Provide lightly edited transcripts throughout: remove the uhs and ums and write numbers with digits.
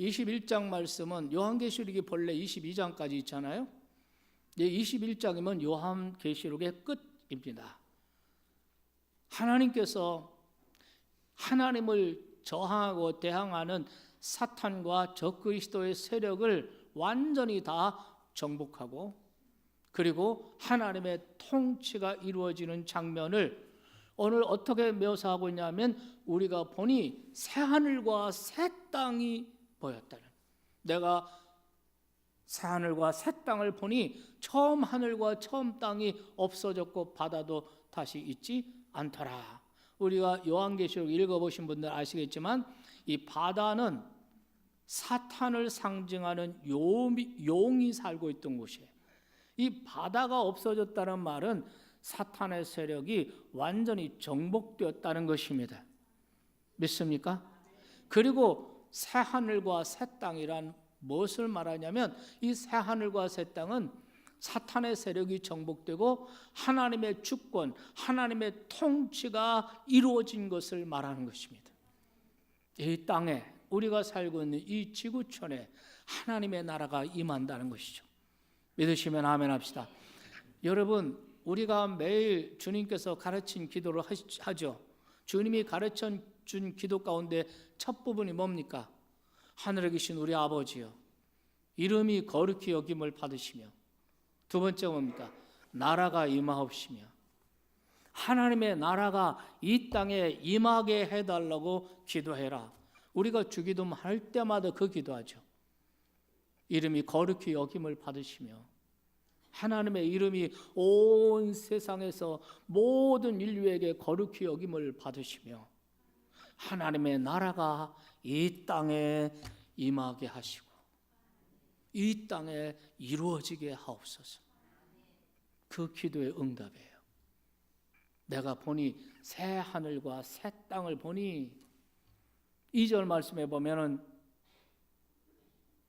21장 말씀은 요한계시록이 본래 22장까지 있잖아요. 21장이면 요한계시록의 끝입니다. 하나님께서 하나님을 저항하고 대항하는 사탄과 적그리스도의 세력을 완전히 다 정복하고, 그리고 하나님의 통치가 이루어지는 장면을 오늘 어떻게 묘사하고 있냐면, 우리가 보니 새하늘과 새 땅이 보였다는, 내가 새하늘과 새 땅을 보니 처음 하늘과 처음 땅이 없어졌고 바다도 다시 있지 않더라. 우리가 요한계시록 읽어보신 분들 아시겠지만, 이 바다는 사탄을 상징하는 용이 살고 있던 곳이에요. 이 바다가 없어졌다는 말은 사탄의 세력이 완전히 정복되었다는 것입니다. 믿습니까? 그리고 새하늘과 새 땅이란 무엇을 말하냐면, 이 새하늘과 새 땅은 사탄의 세력이 정복되고 하나님의 주권, 하나님의 통치가 이루어진 것을 말하는 것입니다. 이 땅에, 우리가 살고 있는 이 지구촌에 하나님의 나라가 임한다는 것이죠. 믿으시면 아멘 합시다. 여러분, 우리가 매일 주님께서 가르친 기도를 하죠. 주님이 가르쳐 준 기도 가운데 첫 부분이 뭡니까? 하늘에 계신 우리 아버지여, 이름이 거룩히 여김을 받으시며, 두 번째 뭡니까? 나라가 임하옵시며, 하나님의 나라가 이 땅에 임하게 해달라고 기도해라. 우리가 주기도문 할 때마다 그 기도하죠. 이름이 거룩히 여김을 받으시며, 하나님의 이름이 온 세상에서 모든 인류에게 거룩히 여김을 받으시며, 하나님의 나라가 이 땅에 임하게 하시고 이 땅에 이루어지게 하옵소서. 그 기도의 응답이에요. 내가 보니 새 하늘과 새 땅을 보니, 2절 말씀에 보면은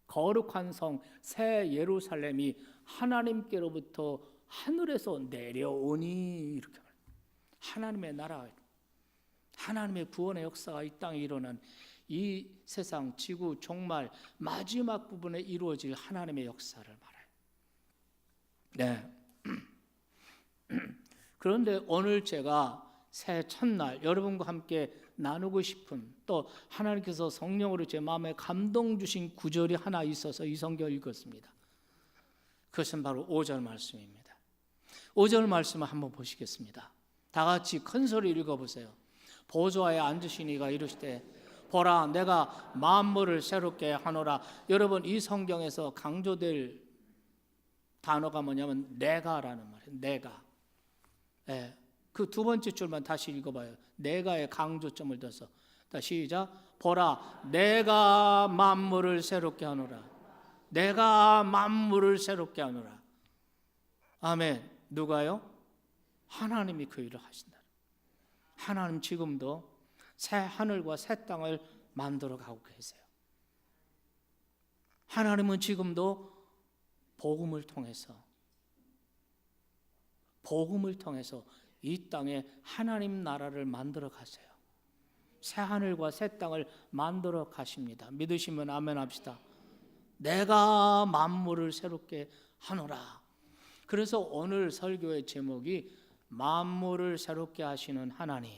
거룩한 성 새 예루살렘이 하나님께로부터 하늘에서 내려오니, 이렇게 말합니다. 하나님의 나라, 하나님의 구원의 역사가 이 땅에 일어난, 이 세상 지구 종말 마지막 부분에 이루어질 하나님의 역사를 말해요. 네. 그런데 오늘 제가 새 첫날 여러분과 함께 나누고 싶은, 또 하나님께서 성령으로 제 마음에 감동 주신 구절이 하나 있어서 이 성경을 읽었습니다. 그것은 바로 5절 말씀입니다. 5절 말씀을 한번 보시겠습니다. 다 같이 큰 소리 읽어보세요. 보좌에 앉으신 이가 이르시되 보라 내가 만물을 새롭게 하노라. 여러분, 이 성경에서 강조될 단어가 뭐냐면 내가라는 말이에요. 내가. 네. 그 두 번째 줄만 다시 읽어봐요. 내가의 강조점을 둬서. 다시 시작. 보라 내가 만물을 새롭게 하노라. 내가 만물을 새롭게 하노라. 아멘. 누가요? 하나님이 그 일을 하신다. 하나님 지금도 새 하늘과 새 땅을 만들어 가고 계세요. 하나님은 지금도 복음을 통해서 이 땅에 하나님 나라를 만들어 가세요. 새 하늘과 새 땅을 만들어 가십니다. 믿으시면 아멘 합시다. 내가 만물을 새롭게 하노라. 그래서 오늘 설교의 제목이 만물을 새롭게 하시는 하나님.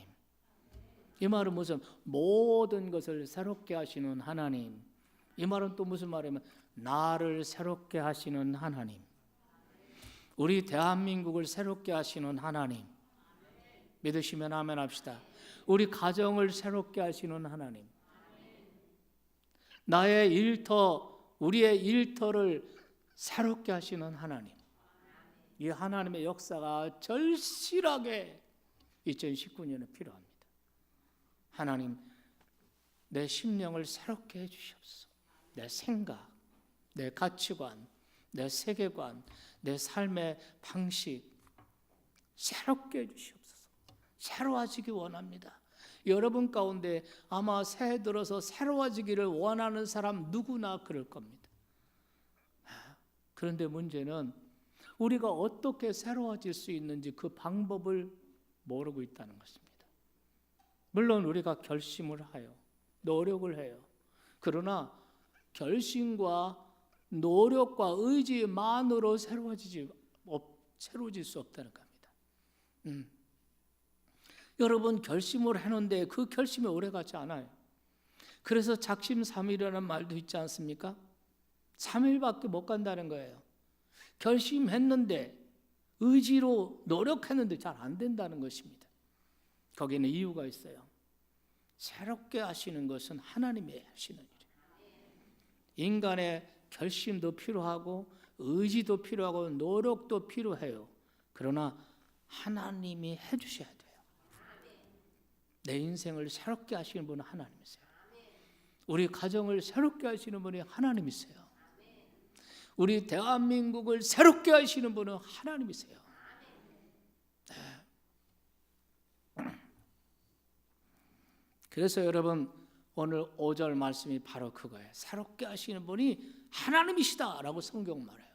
이 말은 무슨, 모든 것을 새롭게 하시는 하나님. 이 말은 또 무슨 말이냐면 나를 새롭게 하시는 하나님, 우리 대한민국을 새롭게 하시는 하나님. 믿으시면 아멘 합시다. 우리 가정을 새롭게 하시는 하나님, 나의 일터, 우리의 일터를 새롭게 하시는 하나님. 이 하나님의 역사가 절실하게 2019년에 필요합니다. 하나님, 내 심령을 새롭게 해주시옵소서. 내 생각, 내 가치관, 내 세계관, 내 삶의 방식 새롭게 해주시옵소서. 새로워지기 원합니다. 여러분 가운데 아마 새해 들어서 새로워지기를 원하는 사람 누구나 그럴 겁니다. 그런데 문제는 우리가 어떻게 새로워질 수 있는지 그 방법을 모르고 있다는 것입니다. 물론 우리가 결심을 하여 노력을 해요. 그러나 결심과 노력과 의지만으로 새로워질 수 없다는 겁니다. 여러분 결심을 하는데 그 결심이 오래가지 않아요. 그래서 작심삼일이라는 말도 있지 않습니까? 3일밖에 못 간다는 거예요. 결심했는데 의지로 노력했는데 잘 안 된다는 것입니다. 거기는 이유가 있어요. 새롭게 하시는 것은 하나님이 하시는 일이에요. 인간의 결심도 필요하고 의지도 필요하고 노력도 필요해요. 그러나 하나님이 해주셔야 돼요. 내 인생을 새롭게 하시는 분은 하나님이세요. 우리 가정을 새롭게 하시는 분이 하나님이세요. 우리 대한민국을 새롭게 하시는 분은 하나님이세요. 그래서 여러분 오늘 5절 말씀이 바로 그거예요. 새롭게 하시는 분이 하나님이시다라고 성경 말해요.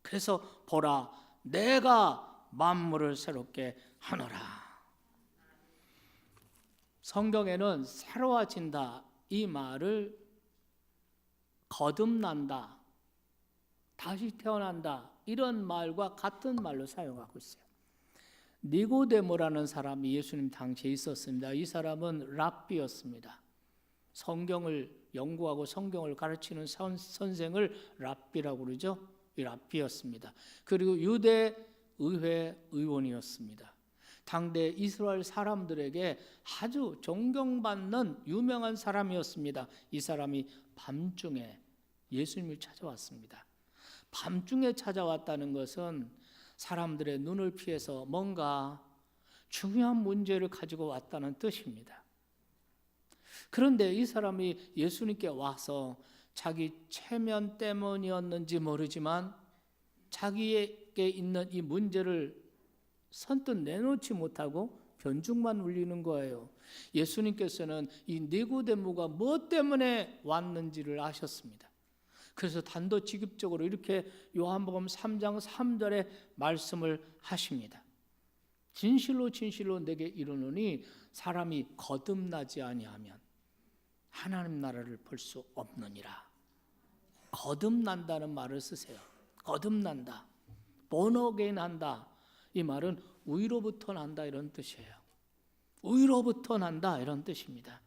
그래서 보라 내가 만물을 새롭게 하노라. 성경에는 새로워진다 이 말을 거듭난다, 다시 태어난다 이런 말과 같은 말로 사용하고 있어요. 니고데모라는 사람이 예수님 당시에 있었습니다. 이 사람은 랍비였습니다. 성경을 연구하고 성경을 가르치는 선생을 랍비라고 그러죠. 이 랍비였습니다. 그리고 유대 의회 의원이었습니다. 당대 이스라엘 사람들에게 아주 존경받는 유명한 사람이었습니다. 이 사람이 밤중에 예수님을 찾아왔습니다. 밤중에 찾아왔다는 것은 사람들의 눈을 피해서 뭔가 중요한 문제를 가지고 왔다는 뜻입니다. 그런데 이 사람이 예수님께 와서 자기 체면 때문이었는지 모르지만 자기에게 있는 이 문제를 선뜻 내놓지 못하고 변죽만 울리는 거예요. 예수님께서는 이 니고데모가 무엇 때문에 왔는지를 아셨습니다. 그래서 단도직입적으로 이렇게 요한복음 3장 3절에 말씀을 하십니다. 진실로 진실로 내게 이르노니 사람이 거듭나지 아니하면 하나님 나라를 볼 수 없느니라. 거듭난다는 말을 쓰세요. 거듭난다, 본어게인 한다. 이 말은 위로부터 난다 이런 뜻이에요. 위로부터 난다 이런 뜻입니다.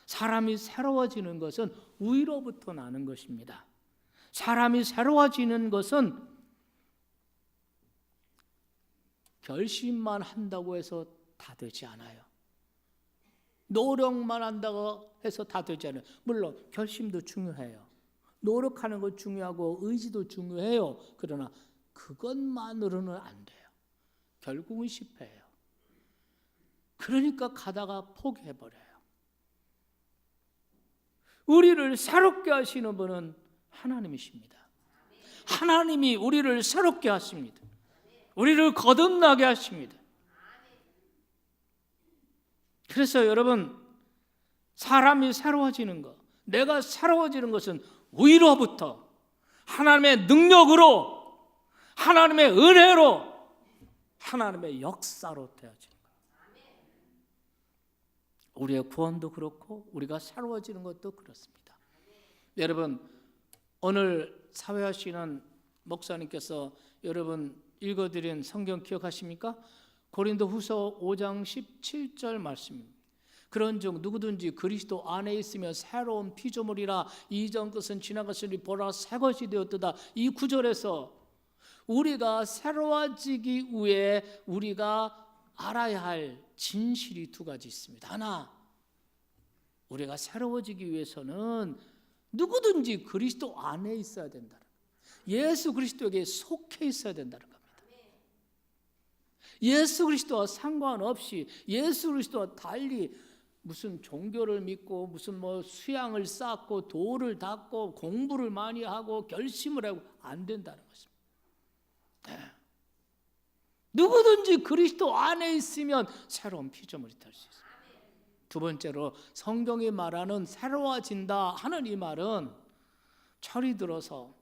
사람이 새로워지는 것은 위로부터 나는 것입니다. 사람이 새로워지는 것은 결심만 한다고 해서 다 되지 않아요. 노력만 한다고 해서 다 되지 않아요. 물론 결심도 중요해요. 노력하는 것 중요하고 의지도 중요해요. 그러나 그것만으로는 안 돼요. 결국은 실패해요. 그러니까 가다가 포기해버려요. 우리를 새롭게 하시는 분은 하나님이십니다. 하나님이 우리를 새롭게 하십니다. 우리를 거듭나게 하십니다. 그래서 여러분, 사람이 새로워지는 것, 내가 새로워지는 것은 위로부터 하나님의 능력으로, 하나님의 은혜로, 하나님의 역사로 되어지는 거예요. 우리의 구원도 그렇고 우리가 새로워지는 것도 그렇습니다. 여러분, 오늘 사회하시는 목사님께서 여러분 읽어드린 성경 기억하십니까? 고린도후서 5장 17절 말씀입니다. 그런즉 누구든지 그리스도 안에 있으면 새로운 피조물이라 이전 것은 지나갔으니 보라 새 것이 되었도다. 이 구절에서 우리가 새로워지기 위해 우리가 알아야 할 진실이 두 가지 있습니다. 하나, 우리가 새로워지기 위해서는 누구든지 그리스도 안에 있어야 된다는 거예요. 예수 그리스도에게 속해 있어야 된다는 겁니다. 예수 그리스도와 상관없이 예수 그리스도와 달리 무슨 종교를 믿고 무슨 수양을 쌓고 도를 닦고 공부를 많이 하고 결심을 하고 안 된다는 것입니다. 누구든지 그리스도 안에 있으면 새로운 피조물이 될 수 있습니다. 두 번째로 성경이 말하는 새로워진다 하는 이 말은 철이 들어서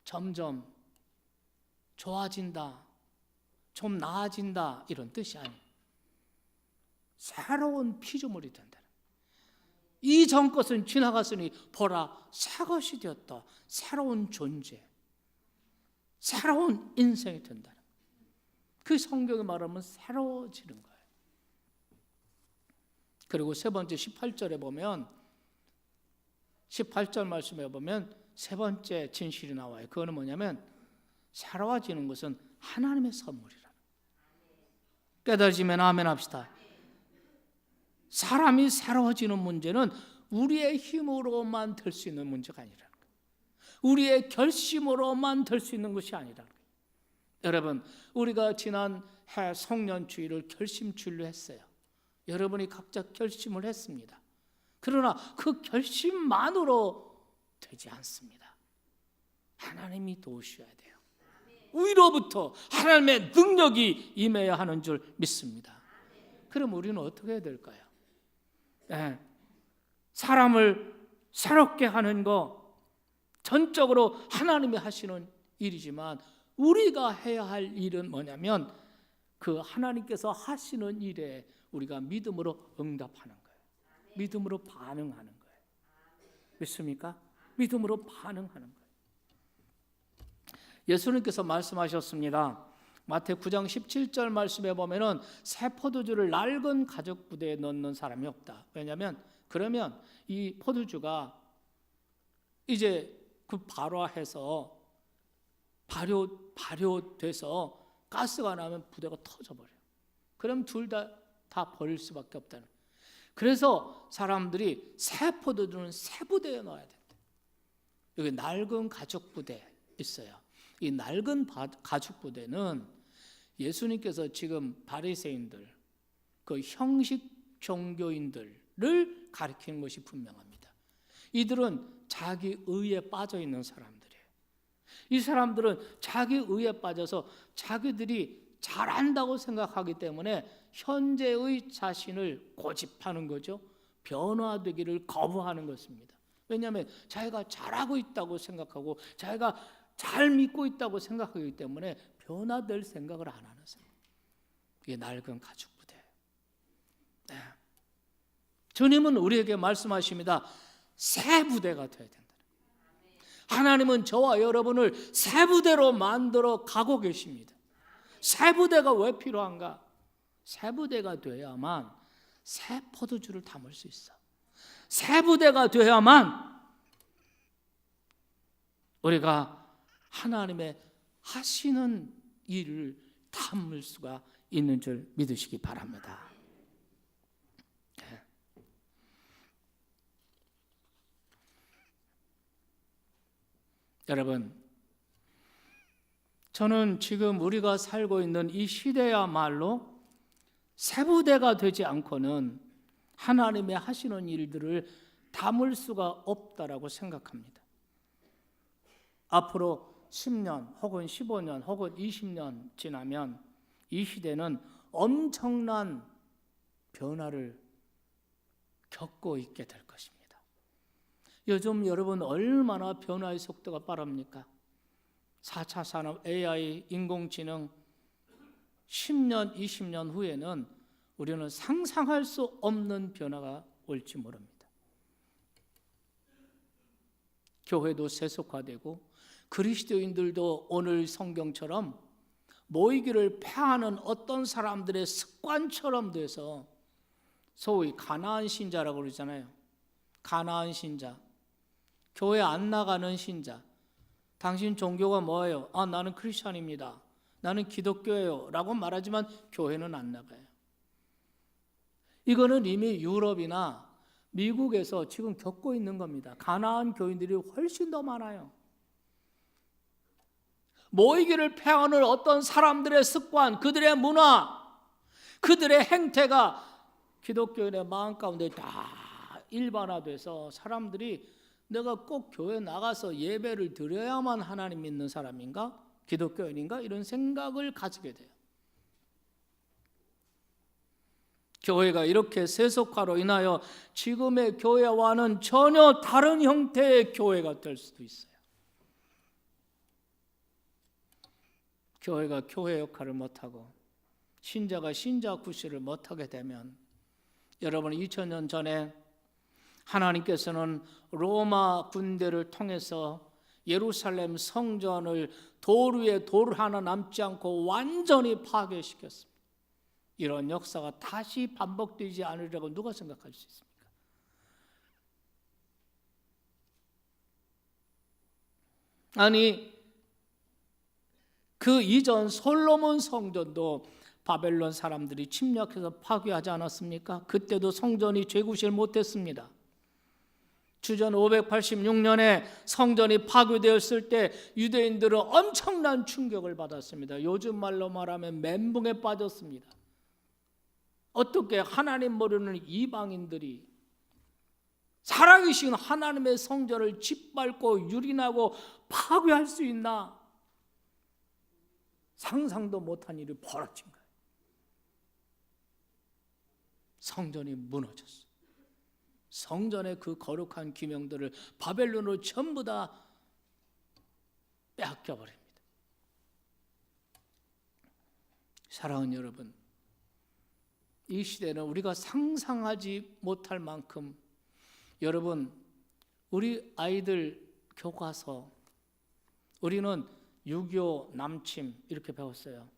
점점 좋아진다, 좀 나아진다 이런 뜻이 아니에요. 새로운 피조물이 된다. 이전 것은 지나갔으니 보라 새 것이 되었다. 새로운 존재, 새로운 인생이 된다. 그 성경에 말하면 새로워지는 거예요. 그리고 세 번째 18절에 보면 18절 말씀에 보면 세 번째 진실이 나와요. 그거는 뭐냐면 새로워지는 것은 하나님의 선물이라. 깨달으시면 아멘 합시다. 사람이 새로워지는 문제는 우리의 힘으로만 될 수 있는 문제가 아니라는 거예요. 우리의 결심으로만 될 수 있는 것이 아니라는 거예요. 여러분, 우리가 지난 해 송년주일을 결심주일로 했어요. 여러분이 각자 결심을 했습니다. 그러나 그 결심만으로 되지 않습니다. 하나님이 도우셔야 돼요. 위로부터 하나님의 능력이 임해야 하는 줄 믿습니다. 그럼 우리는 어떻게 해야 될까요? 네. 사람을 새롭게 하는 거 전적으로 하나님이 하시는 일이지만 우리가 해야 할 일은 뭐냐면 그 하나님께서 하시는 일에 우리가 믿음으로 응답하는 거예요. 믿음으로 반응하는 거예요. 믿습니까? 믿음으로 반응하는 거예요. 예수님께서 말씀하셨습니다. 마태복음 9장 17절 말씀에 보면은 새 포도주를 낡은 가죽 부대에 넣는 사람이 없다. 왜냐하면 그러면 이 포도주가 이제 그 발화해서 발효돼서 가스가 나면 부대가 터져버려요. 그럼 둘 다 버릴 수밖에 없다는. 그래서 사람들이 새 포도주는 새 부대에 넣어야 된다. 여기 낡은 가죽 부대 있어요. 이 낡은 가죽 부대는 예수님께서 지금 바리새인들, 그 형식 종교인들을 가리키는 것이 분명합니다. 이들은 자기 의에 빠져 있는 사람들이에요. 이 사람들은 자기 의에 빠져서 자기들이 잘한다고 생각하기 때문에 현재의 자신을 고집하는 거죠. 변화되기를 거부하는 것입니다. 왜냐하면 자기가 잘하고 있다고 생각하고 자기가 잘 믿고 있다고 생각하기 때문에 변화될 생각을 안 하는 사람. 이게 낡은 가죽 부대예요. 네. 주님은 우리에게 말씀하십니다. 새 부대가 되어야 된다. 하나님은 저와 여러분을 새 부대로 만들어 가고 계십니다. 새 부대가 왜 필요한가? 새 부대가 돼야만 새 포도주를 담을 수 있어. 새 부대가 돼야만 우리가 하나님의 하시는 일을 담을 수가 있는 줄 믿으시기 바랍니다. 네. 여러분, 저는 지금 우리가 살고 있는 이 시대야말로 새 부대가 되지 않고는 하나님의 하시는 일들을 담을 수가 없다라고 생각합니다. 앞으로 10년 혹은 15년 혹은 20년 지나면 이 시대는 엄청난 변화를 겪고 있게 될 것입니다. 요즘 여러분 얼마나 변화의 속도가 빠릅니까? 4차 산업, AI, 인공지능 10년, 20년 후에는 우리는 상상할 수 없는 변화가 올지 모릅니다. 교회도 세속화되고 그리스도인들도 오늘 성경처럼 모이기를 패하는 어떤 사람들의 습관처럼 돼서 소위 가나안 신자라고 그러잖아요. 가나안 신자, 교회 안 나가는 신자. 당신 종교가 뭐예요? 나는 크리스찬입니다. 나는 기독교예요 라고 말하지만 교회는 안 나가요. 이거는 이미 유럽이나 미국에서 지금 겪고 있는 겁니다. 가나안 교인들이 훨씬 더 많아요. 모이기를 패하는 어떤 사람들의 습관, 그들의 문화, 그들의 행태가 기독교인의 마음 가운데 다 일반화돼서 사람들이 내가 꼭 교회 나가서 예배를 드려야만 하나님 믿는 사람인가? 기독교인인가? 이런 생각을 가지게 돼요. 교회가 이렇게 세속화로 인하여 지금의 교회와는 전혀 다른 형태의 교회가 될 수도 있어요. 교회가 교회 역할을 못하고 신자가 신자 구실을 못하게 되면 여러분 2000년 전에 하나님께서는 로마 군대를 통해서 예루살렘 성전을 돌 위에 돌 하나 남지 않고 완전히 파괴시켰습니다. 이런 역사가 다시 반복되지 않으리라고 누가 생각할 수 있습니까? 아니, 그 이전 솔로몬 성전도 바벨론 사람들이 침략해서 파괴하지 않았습니까? 그때도 성전이 죄구실 못했습니다. 주전 586년에 성전이 파괴되었을 때 유대인들은 엄청난 충격을 받았습니다. 요즘 말로 말하면 멘붕에 빠졌습니다. 어떻게 하나님 모르는 이방인들이 살아계신 하나님의 성전을 짓밟고 유린하고 파괴할 수 있나? 상상도 못한 일이 벌어진 거예요. 성전이 무너졌어요. 성전의 그 거룩한 기명들을 바벨론으로 전부 다 빼앗겨버립니다. 사랑하는 여러분, 이 시대는 우리가 상상하지 못할 만큼, 여러분, 우리 아이들 교과서, 우리는 6.25 남침 이렇게 배웠어요.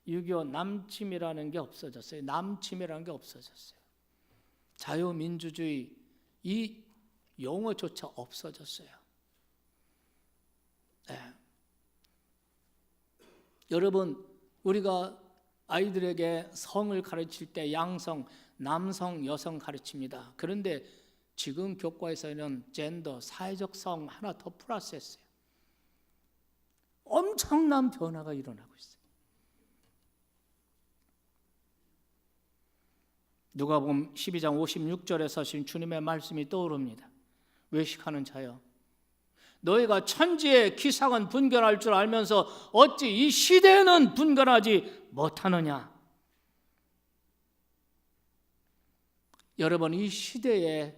6.25 남침이라는 게 없어졌어요. 남침이라는 게 없어졌어요. 자유민주주의, 이 용어조차 없어졌어요. 네. 여러분, 우리가 아이들에게 성을 가르칠 때 양성, 남성, 여성 가르칩니다. 그런데 지금 교과에서는 젠더, 사회적 성 하나 더 플러스했어요. 엄청난 변화가 일어나고 있어요. 누가복음 12장 56절에 신 주님의 말씀이 떠오릅니다. 외식하는 자여, 너희가 천지의 기상은 분별할 줄 알면서 어찌 이 시대에는 분별하지 못하느냐? 여러분, 이 시대에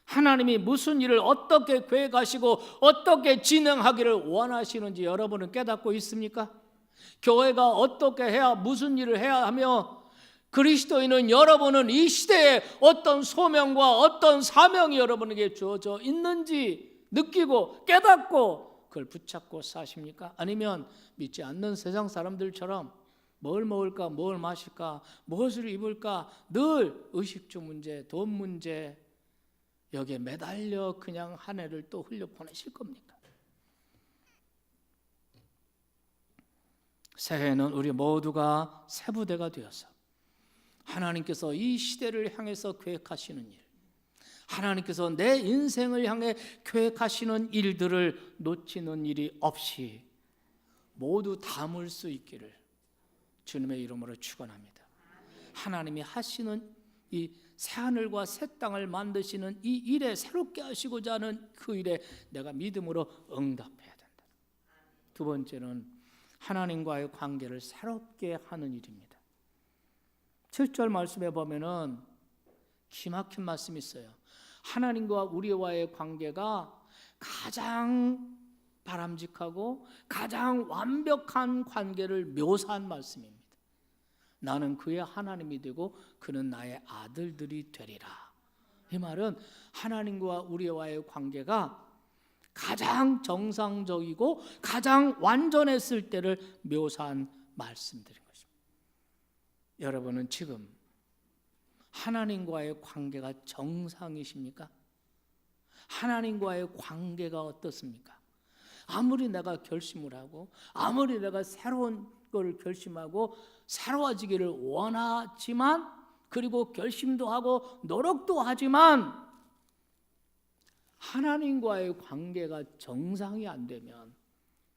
하나님이 무슨 일을 어떻게 계획하시고 어떻게 진행하기를 원하시는지 여러분은 깨닫고 있습니까? 교회가 어떻게 해야, 무슨 일을 해야 하며, 그리스도인은, 여러분은 이 시대에 어떤 소명과 어떤 사명이 여러분에게 주어져 있는지 느끼고 깨닫고 그걸 붙잡고 사십니까? 아니면 믿지 않는 세상 사람들처럼 뭘 먹을까, 뭘 마실까, 무엇을 입을까, 늘 의식주 문제, 돈 문제, 여기에 매달려 그냥 한 해를 또 흘려보내실 겁니까? 새해는 우리 모두가 새 부대가 되어서 하나님께서 이 시대를 향해서 계획하시는 일, 하나님께서 내 인생을 향해 계획하시는 일들을 놓치는 일이 없이 모두 담을 수 있기를 주님의 이름으로 축원합니다. 하나님이 하시는 이 새하늘과 새 땅을 만드시는 이 일에 새롭게 하시고자 하는 그 일에 내가 믿음으로 응답해야 된다. 두 번째는 하나님과의 관계를 새롭게 하는 일입니다. 7절 말씀에 보면은 기막힌 말씀이 있어요. 하나님과 우리와의 관계가 가장 바람직하고 가장 완벽한 관계를 묘사한 말씀입니다. 나는 그의 하나님이 되고 그는 나의 아들들이 되리라. 이 말은 하나님과 우리와의 관계가 가장 정상적이고 가장 완전했을 때를 묘사한 말씀들인 것입니다. 여러분은 지금 하나님과의 관계가 정상이십니까? 하나님과의 관계가 어떻습니까? 아무리 내가 결심을 하고 아무리 내가 새로운 걸 결심하고 새로워지기를 원하지만, 그리고 결심도 하고 노력도 하지만 하나님과의 관계가 정상이 안 되면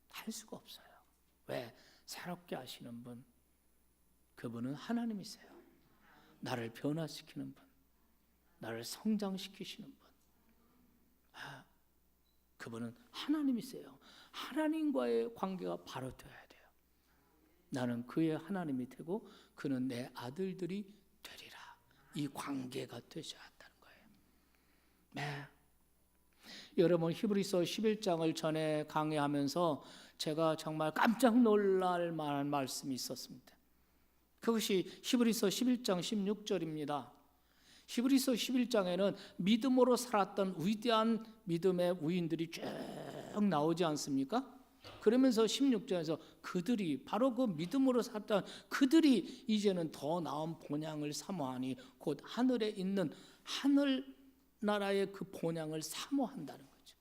할 수가 없어요. 왜? 새롭게 하시는 분, 그분은 하나님이세요. 나를 변화시키는 분, 나를 성장시키시는 분, 그분은 하나님이세요. 하나님과의 관계가 바로 되어야 돼요. 나는 그의 하나님이 되고 그는 내 아들들이 되리라. 이 관계가 되셔야 한다는 거예요. 네. 여러분, 히브리서 11장을 전에 강의하면서 제가 정말 깜짝 놀랄 만한 말씀이 있었습니다. 그것이 히브리서 11장 16절입니다. 히브리서 11장에는 믿음으로 살았던 위대한 믿음의 우인들이 쭉 나오지 않습니까? 그러면서 16절에서 그들이 바로 그 믿음으로 살았던 그들이 이제는 더 나은 본향을 사모하니 곧 하늘에 있는 하늘나라의 그 본향을 사모한다는 거죠.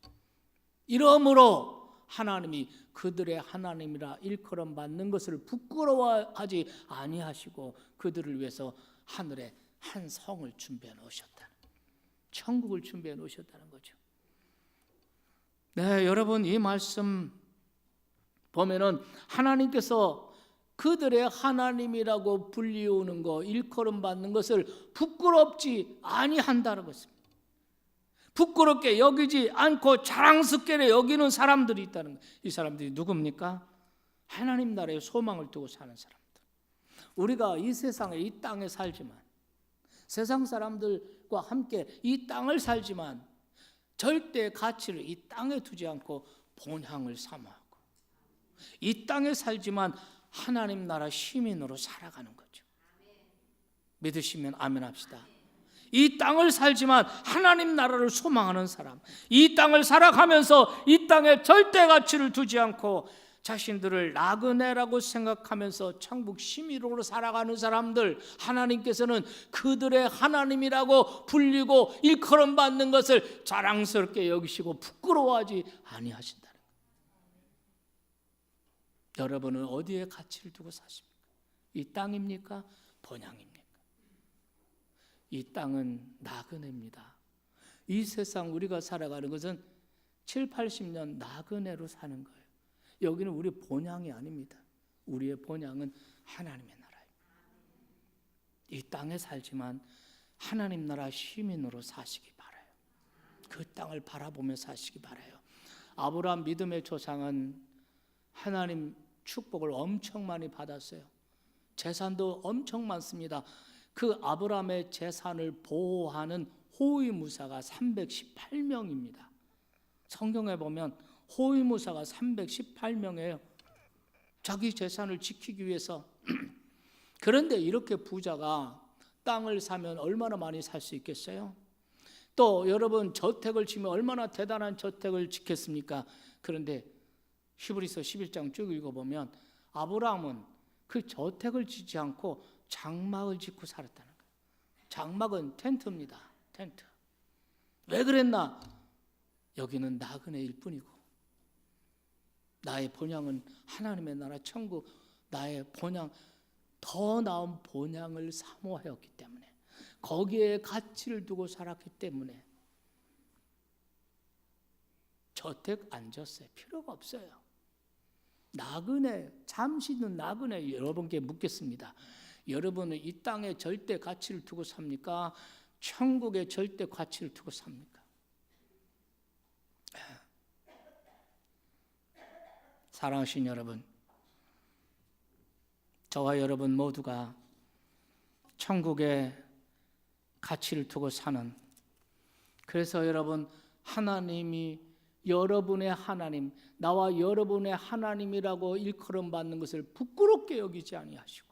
이러므로 하나님이 그들의 하나님이라 일컬음 받는 것을 부끄러워하지 아니하시고 그들을 위해서 하늘에 한 성을 준비해 놓으셨다는, 천국을 준비해 놓으셨다는 거죠. 네, 여러분, 이 말씀 보면은 하나님께서 그들의 하나님이라고 불리우는 거, 일컬음 받는 것을 부끄럽지 아니한다는 것입니다. 부끄럽게 여기지 않고 자랑스럽게 여기는 사람들이 있다는 거예요. 이 사람들이 누굽니까? 하나님 나라에 소망을 두고 사는 사람들. 우리가 이 세상에, 이 땅에 살지만, 세상 사람들과 함께 이 땅을 살지만 절대 가치를 이 땅에 두지 않고 본향을 사모하고 이 땅에 살지만 하나님 나라 시민으로 살아가는 거죠. 믿으시면 아멘 합시다. 이 땅을 살지만 하나님 나라를 소망하는 사람, 이 땅을 살아가면서 이 땅에 절대 가치를 두지 않고 자신들을 나그네라고 생각하면서 천국 시민으로 살아가는 사람들, 하나님께서는 그들의 하나님이라고 불리고 일컬음 받는 것을 자랑스럽게 여기시고 부끄러워하지 아니하신다는 거예요. 여러분은 어디에 가치를 두고 사십니까? 이 땅입니까? 본향입니까? 이 땅은 나그네입니다. 이 세상 우리가 살아가는 것은 7, 80년 나그네로 사는 거예요. 여기는 우리 본향이 아닙니다. 우리의 본향은 하나님의 나라입니다. 이 땅에 살지만 하나님 나라 시민으로 사시기 바라요. 그 땅을 바라보며 사시기 바라요. 아브라함 믿음의 조상은 하나님 축복을 엄청 많이 받았어요. 재산도 엄청 많습니다. 그 아브라함의 재산을 보호하는 호위무사가 318명입니다. 성경에 보면 호위무사가 318명이에요. 자기 재산을 지키기 위해서. 그런데 이렇게 부자가 땅을 사면 얼마나 많이 살 수 있겠어요? 또 여러분, 저택을 지면 얼마나 대단한 저택을 짓겠습니까? 그런데 히브리서 11장 쭉 읽어보면 아브라함은 그 저택을 짓지 않고 장막을 짓고 살았다는 거예요. 장막은 텐트입니다. 텐트. 왜 그랬나? 여기는 나그네일 뿐이고 나의 본향은 하나님의 나라 천국, 나의 본향, 더 나은 본향을 사모하였기 때문에, 거기에 가치를 두고 살았기 때문에 저택 안 졌어요. 필요가 없어요. 나그네, 잠시는 나그네. 여러분께 묻겠습니다. 여러분은 이 땅에 절대 가치를 두고 삽니까? 천국에 절대 가치를 두고 삽니까? 사랑하신 여러분, 저와 여러분 모두가 천국에 가치를 두고 사는, 그래서 여러분, 하나님이 여러분의 하나님, 나와 여러분의 하나님이라고 일컬음 받는 것을 부끄럽게 여기지 아니하시고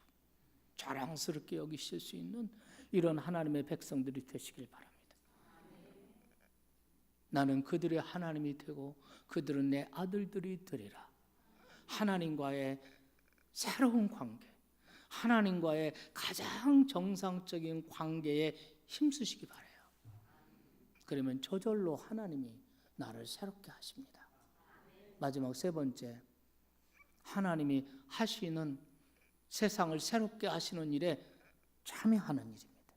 자랑스럽게 여기실 수 있는 이런 하나님의 백성들이 되시길 바랍니다. 나는 그들의 하나님이 되고 그들은 내 아들들이 되리라. 하나님과의 새로운 관계, 하나님과의 가장 정상적인 관계에 힘쓰시기 바라요. 그러면 저절로 하나님이 나를 새롭게 하십니다. 마지막 세 번째, 하나님이 하시는, 세상을 새롭게 하시는 일에 참여하는 일입니다.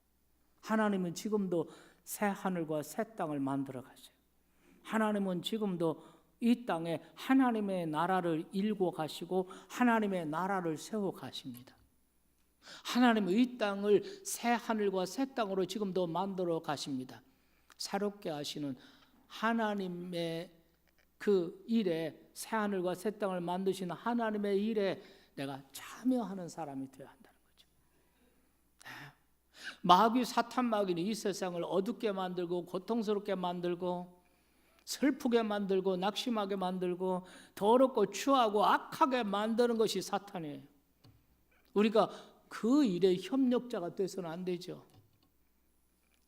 하나님은 지금도 새 하늘과 새 땅을 만들어 가세요. 하나님은 지금도 이 땅에 하나님의 나라를 일궈 가시고 하나님의 나라를 세워 가십니다. 하나님은 이 땅을 새 하늘과 새 땅으로 지금도 만들어 가십니다. 새롭게 하시는 하나님의 그 일에, 새 하늘과 새 땅을 만드시는 하나님의 일에 내가 참여하는 사람이 되어야 한다는 거죠. 마귀, 사탄 마귀는 이 세상을 어둡게 만들고 고통스럽게 만들고 슬프게 만들고 낙심하게 만들고 더럽고 추하고 악하게 만드는 것이 사탄이에요. 우리가 그 일에 협력자가 돼서는 안 되죠.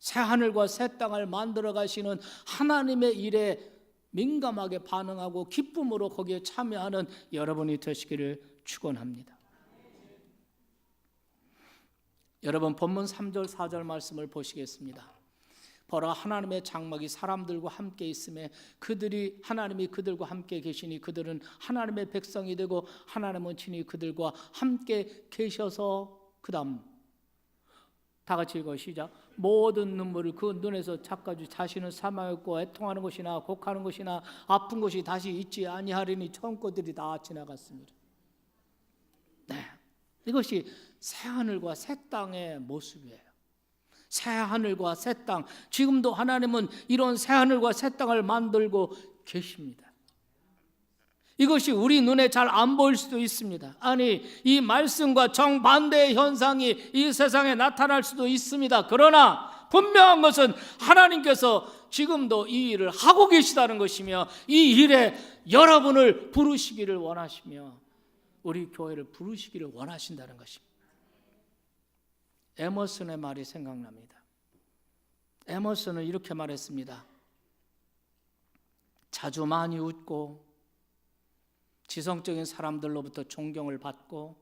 새 하늘과 새 땅을 만들어 가시는 하나님의 일에 민감하게 반응하고 기쁨으로 거기에 참여하는 여러분이 되시기를 축원합니다. 여러분, 본문 3절 4절 말씀을 보시겠습니다. 보라, 하나님의 장막이 사람들과 함께 있음에 하나님이 그들과 함께 계시니 그들은 하나님의 백성이 되고 하나님은 친히 그들과 함께 계셔서, 그 다음 다 같이 읽어 시작. 모든 눈물을 그 눈에서 닦아주 자신은 사망했고 애통하는 것이나 곡하는 것이나 아픈 것이 다시 있지 아니하리니 처음 것들이 다 지나갔습니다. 네, 이것이 새하늘과 새 땅의 모습이에요. 새하늘과 새 땅, 지금도 하나님은 이런 새하늘과 새 땅을 만들고 계십니다. 이것이 우리 눈에 잘 안 보일 수도 있습니다. 아니, 이 말씀과 정반대의 현상이 이 세상에 나타날 수도 있습니다. 그러나 분명한 것은 하나님께서 지금도 이 일을 하고 계시다는 것이며 이 일에 여러분을 부르시기를 원하시며 우리 교회를 부르시기를 원하신다는 것입니다. 에머슨의 말이 생각납니다. 에머슨은 이렇게 말했습니다. 자주 많이 웃고 지성적인 사람들로부터 존경을 받고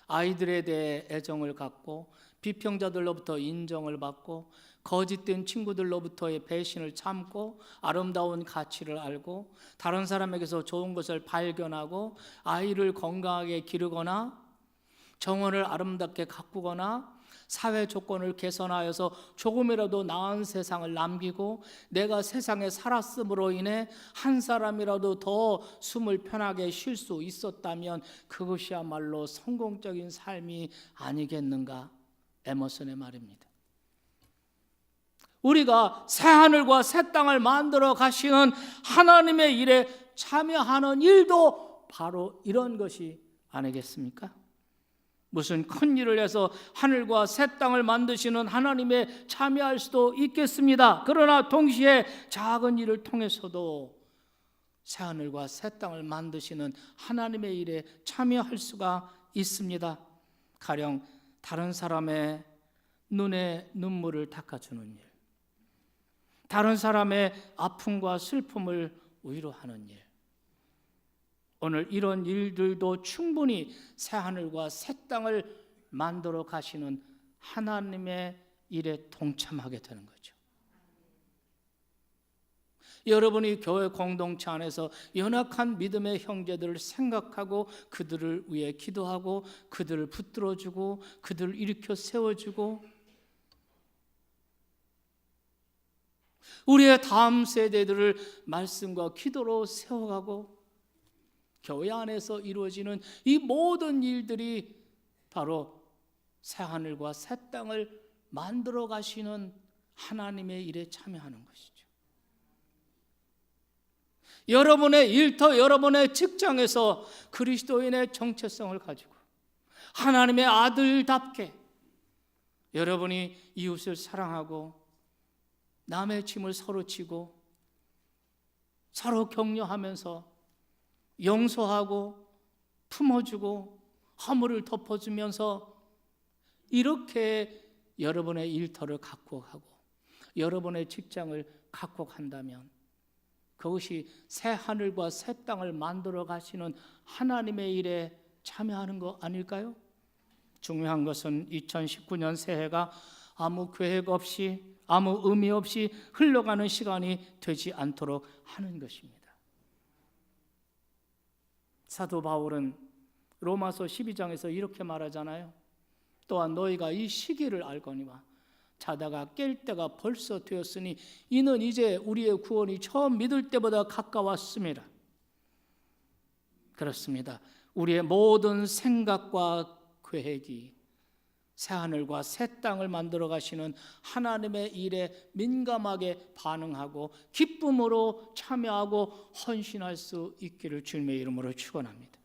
아이들에 대해 애정을 갖고 비평자들로부터 인정을 받고 거짓된 친구들로부터의 배신을 참고 아름다운 가치를 알고 다른 사람에게서 좋은 것을 발견하고 아이를 건강하게 기르거나 정원을 아름답게 가꾸거나 사회 조건을 개선하여서 조금이라도 나은 세상을 남기고 내가 세상에 살았음으로 인해 한 사람이라도 더 숨을 편하게 쉴 수 있었다면 그것이야말로 성공적인 삶이 아니겠는가? 에머슨의 말입니다. 우리가 새하늘과 새 땅을 만들어 가시는 하나님의 일에 참여하는 일도 바로 이런 것이 아니겠습니까? 무슨 큰 일을 해서 하늘과 새 땅을 만드시는 하나님에 참여할 수도 있겠습니다. 그러나 동시에 작은 일을 통해서도 새하늘과 새 땅을 만드시는 하나님의 일에 참여할 수가 있습니다. 가령 다른 사람의 눈에 눈물을 닦아주는 일, 다른 사람의 아픔과 슬픔을 위로하는 일, 오늘 이런 일들도 충분히 새하늘과 새 땅을 만들어 가시는 하나님의 일에 동참하게 되는 거죠. 여러분이 교회 공동체 안에서 연약한 믿음의 형제들을 생각하고 그들을 위해 기도하고 그들을 붙들어주고 그들을 일으켜 세워주고 우리의 다음 세대들을 말씀과 기도로 세워가고 교회 안에서 이루어지는 이 모든 일들이 바로 새하늘과 새 땅을 만들어 가시는 하나님의 일에 참여하는 것이죠. 여러분의 일터, 여러분의 직장에서 그리스도인의 정체성을 가지고 하나님의 아들답게 여러분이 이웃을 사랑하고 남의 짐을 서로 지고 서로 격려하면서 용서하고 품어주고 허물을 덮어주면서 이렇게 여러분의 일터를 각곡하고 여러분의 직장을 각곡한다면 그것이 새 하늘과 새 땅을 만들어 가시는 하나님의 일에 참여하는 거 아닐까요? 중요한 것은 2019년 새해가 아무 계획 없이 아무 의미 없이 흘러가는 시간이 되지 않도록 하는 것입니다. 사도 바울은 로마서 12장에서 이렇게 말하잖아요. 또한 너희가 이 시기를 알거니와 자다가 깰 때가 벌써 되었으니 이는 이제 우리의 구원이 처음 믿을 때보다 가까웠습니다. 그렇습니다. 우리의 모든 생각과 계획이 새하늘과 새 땅을 만들어 가시는 하나님의 일에 민감하게 반응하고 기쁨으로 참여하고 헌신할 수 있기를 주님의 이름으로 축원합니다.